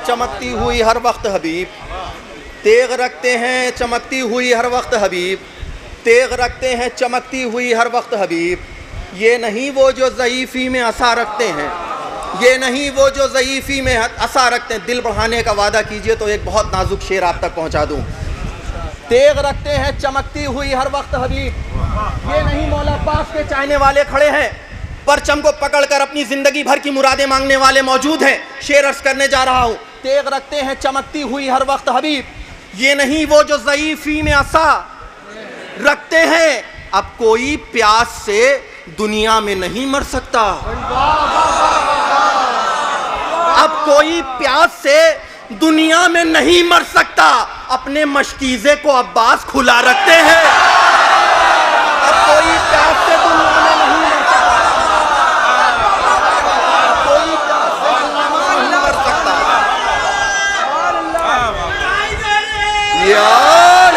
चमकती हुई हर वक्त हबीब, तेग रखते हैं चमकती हुई हर वक्त हबीब, तेग रखते हैं चमकती हुई हर वक्त हबीब। ये नहीं वो जो ज़ईफ़ी में असा रखते हैं, ये नहीं वो जो ज़ईफ़ी में असा रखते हैं। दिल बढ़ाने का वादा कीजिए तो एक बहुत नाजुक शेर आप तक पहुंचा दूं। तेग रखते हैं चमकती हुई हर वक्त हबीब, ये नहीं मौला पास के चाहने वाले खड़े हैं, परचम को पकड़कर अपनी ज़िंदगी भर की मुरादें मांगने वाले मौजूद हैं। शेर अर्ज़ करने जा रहा हूँ। तेग रखते हैं चमकती हुई हर वक्त हबीब, ये नहीं वो जो ज़ईफ़ी में असा रखते हैं। अब कोई प्यास से दुनिया में नहीं मर सकता, अब कोई प्यास से दुनिया में नहीं मर सकता। अपने मशकीज़े को अब्बास खुला रखते हैं। अब कोई प्यास से दुनिया में नहीं मर सकता, कोई प्यास से दुनिया में नहीं मर सकता। यार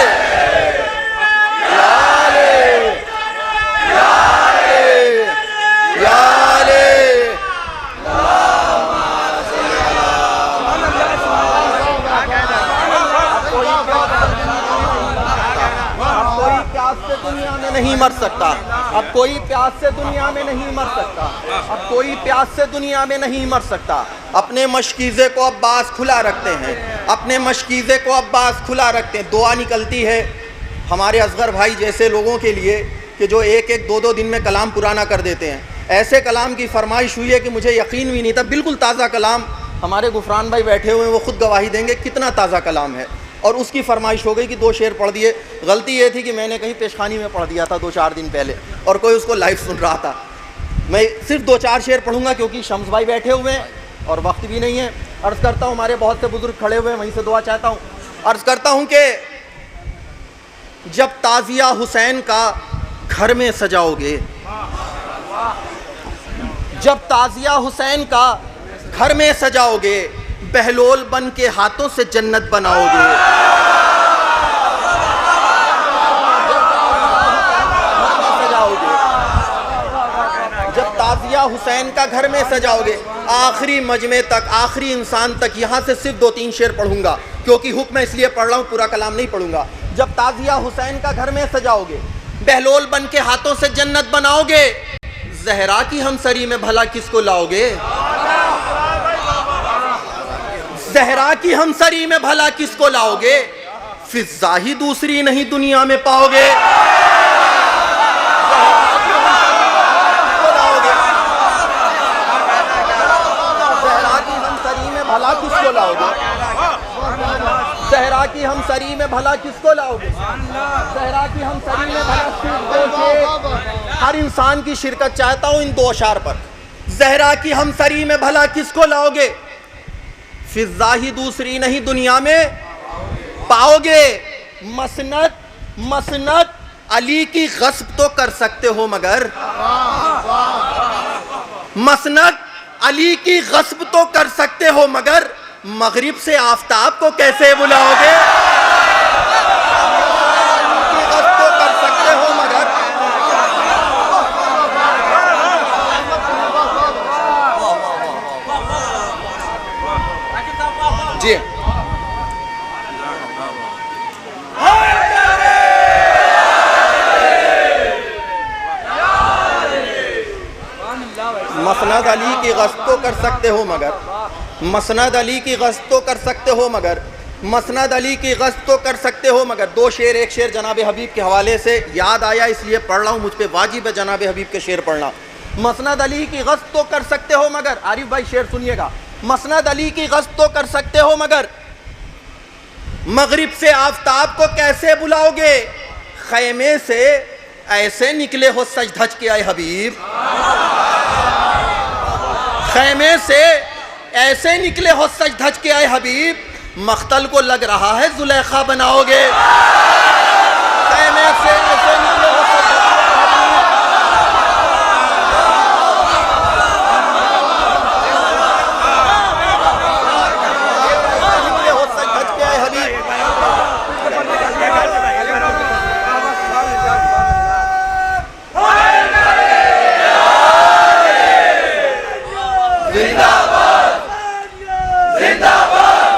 दुनिया में नहीं मर सकता, अब कोई प्यास से दुनिया में नहीं मर सकता, अब कोई प्यास से दुनिया में नहीं मर सकता। अपने मशकीज़े को अब्बास खुला रखते हैं, अपने मशकीज़े को अब्बास खुला रखते हैं। दुआ निकलती है हमारे असगर भाई जैसे लोगों के लिए कि जो एक एक दो दो दिन में कलाम पुराना कर देते हैं। ऐसे कलाम की फरमाइश हुई है कि मुझे यकीन भी नहीं था। बिल्कुल ताज़ा कलाम, हमारे गुफरान भाई बैठे हुए हैं, वो खुद गवाही देंगे कितना ताज़ा कलाम है। और उसकी फरमाइश हो गई कि 2 शेर पढ़ दिए। गलती ये थी कि मैंने कहीं पेशखानी में पढ़ दिया था 2-4 दिन पहले, और कोई उसको लाइव सुन रहा था। मैं सिर्फ 2-4 शेर पढ़ूंगा क्योंकि शम्स भाई बैठे हुए हैं और वक्त भी नहीं है। अर्ज़ करता हूँ, हमारे बहुत से बुजुर्ग खड़े हुए हैं, वहीं से दुआ चाहता हूँ। अर्ज़ करता हूँ कि जब ताज़िया हुसैन का घर में सजाओगे, जब ताज़िया हुसैन का घर में सजाओगे, बहलोल बन के हाथों से जन्नत बनाओगे। जब ताज़िया हुसैन का घर में सजाओगे, आखिरी मजमे तक, आखिरी इंसान तक, यहाँ से सिर्फ 2-3 शेर पढ़ूंगा क्योंकि हुक्म इसलिए पढ़ रहा हूँ, पूरा कलाम नहीं पढ़ूंगा। जब ताज़िया हुसैन का घर में सजाओगे, बहलोल बन के हाथों से जन्नत बनाओगे, ज़हरा की हमसरी में भला किसको लाओगे? ज़हरा की हमसरी में भला किसको लाओगे? फिज़ा ही दूसरी नहीं दुनिया में पाओगे। ज़हरा की हमसरी में भला किसको लाओगे? ज़हरा की हमसरी में भला किसको लाओगे? ज़हरा की हमसरी में भला किसको? हर इंसान की शिरकत चाहता हूँ इन 2 अशार पर। ज़हरा की हमसरी में भला किसको लाओगे? फिज़ा ही दूसरी नहीं दुनिया में पाओगे। मसनद मसनद अली की गस्ब तो कर सकते हो मगर, मसनद अली की गस्ब तो कर सकते हो मगर, मगरिब से आफताब को कैसे बुलाओगे? गस्ब तो कर सकते हो मगर, जी मसनद अली की गस्ब तो कर सकते हो मगर, मसनद अली की गस्ब तो कर सकते हो मगर, मसनद अली की गस्ब तो कर सकते हो मगर। 2 शेर, एक शेर जनाब हबीब के हवाले से याद आया इसलिए पढ़ रहा हूँ, मुझ पे वाजिब है जनाब हबीब के शेर पढ़ना। मसनद अली की गस्ब तो कर सकते हो मगर, आरिफ भाई शेर सुनिएगा। मसनद अली की गस्ब तो कर सकते हो मगर, मगरिब से आफताब को कैसे बुलाओगे? खैमे से ऐसे निकले हो सज धज के आए हबीब, खैमे से ऐसे निकले हो सज धज के आए हबीब, मख्तल को लग रहा है जुलेखा बनाओगे। खैमे से ऐसे निकले हो सज धज के आए हबीब। जिंदाबाद जिंदाबाद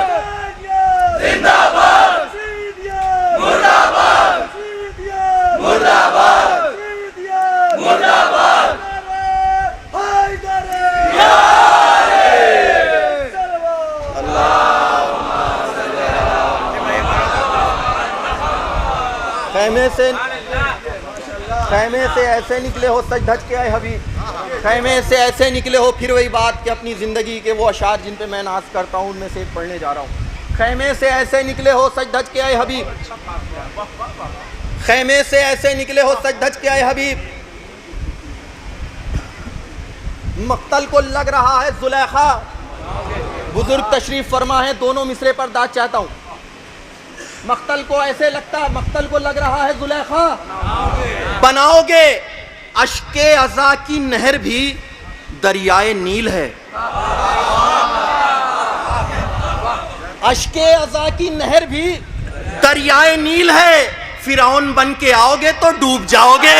खैमे से ऐसे निकले हो, सच धज के आए हबीब। खैमे से ऐसे निकले हो, फिर वही बात कि अपनी ज़िंदगी के वो अशार जिन पे मैं नाज करता हूँ उनमें से एक पढ़ने जा रहा हूँ। खैमे से ऐसे निकले हो, सच धज के आए हबीब। खैमे से ऐसे निकले हो, सच धज के आए हबीब। मक्तल को लग रहा है जुलेखा। बुजुर्ग तशरीफ फरमा है, दोनों मिसरे पर दाद चाहता हूँ। मक्तल को ऐसे लगता, मक्तल को लग रहा है जुलेखा। बनाओगे अश्के अज़ा की नहर भी दरियाए नील है। अश्के अज़ा की नहर भी दरियाए नील है। फिरौन बन के आओगे तो डूब जाओगे।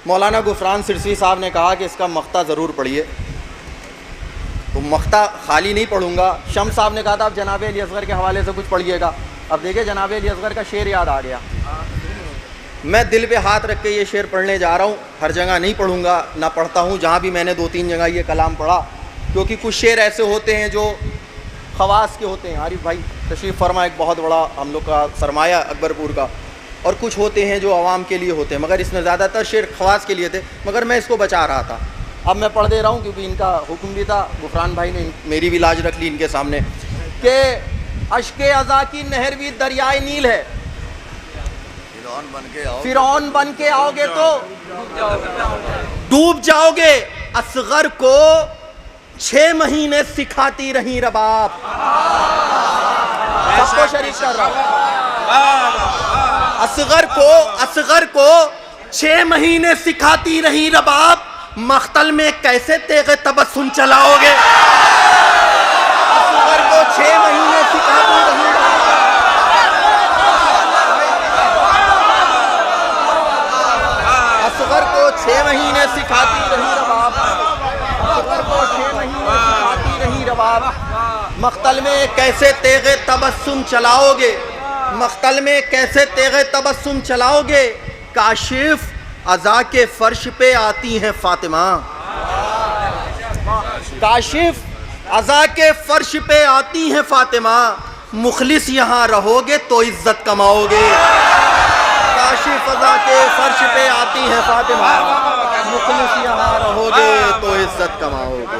मौलाना गुफरान सिरसी साहब ने कहा कि इसका मख्ता ज़रूर पढ़िए, तो मख्ता खाली नहीं पढ़ूंगा। शम्स साहब ने कहा था आप जनाब अली असगर के हवाले से कुछ पढ़िएगा। अब देखिए जनाब अली असगर का शेर याद आ गया। मैं दिल पे हाथ रख के ये शेर पढ़ने जा रहा हूँ। हर जगह नहीं पढ़ूंगा, ना पढ़ता हूँ। जहाँ भी मैंने 2-3 जगह ये कलाम पढ़ा, क्योंकि कुछ शेर ऐसे होते हैं जो खवास के होते हैं। आरिफ भाई तशरीफ़ फरमा, एक बहुत बड़ा हम लोग का सरमाया अकबरपुर का, और कुछ होते हैं जो आवाम के लिए होते हैं, मगर इसमें ज़्यादातर शेर खवास के लिए थे, मगर मैं इसको बचा रहा था। अब मैं पढ़ दे रहा हूँ क्योंकि इनका हुक्म भी था। गुफरान भाई ने मेरी भी लाज रख ली इनके सामने कि अश्के अज़ा की नहर भी दरियाए नील है। फिरौन बन के आओगे तो डूब जाओगे। असगर को 6 महीने सिखाती रही रबाब। सबको शरीक कर रहा हूं। असगर को 6 महीने सिखाती रही रबाब। मख्तल में कैसे तेगे तबस्सुम चलाओगे। असगर को 6 महीने सिखाती रही असगर को 6 महीने सिखाती रही रबाब। असगर को 6 महीने सिखाती रही रबाब। मख्तल में कैसे तेगे तबस्सुम चलाओगे। मख्तल में कैसे तेगे तबस्सुम चलाओगे। काशिफ अज़ा के फर्श पे आती हैं फातिमा। काशिफ अज़ा के फर्श पे आती हैं फातिमा। मुखलिस यहाँ रहोगे तो इज्जत कमाओगे। काशिफ अज़ा के फर्श पे आती हैं फातिमा। मुखलिस यहाँ रहोगे तो इज्जत कमाओगे।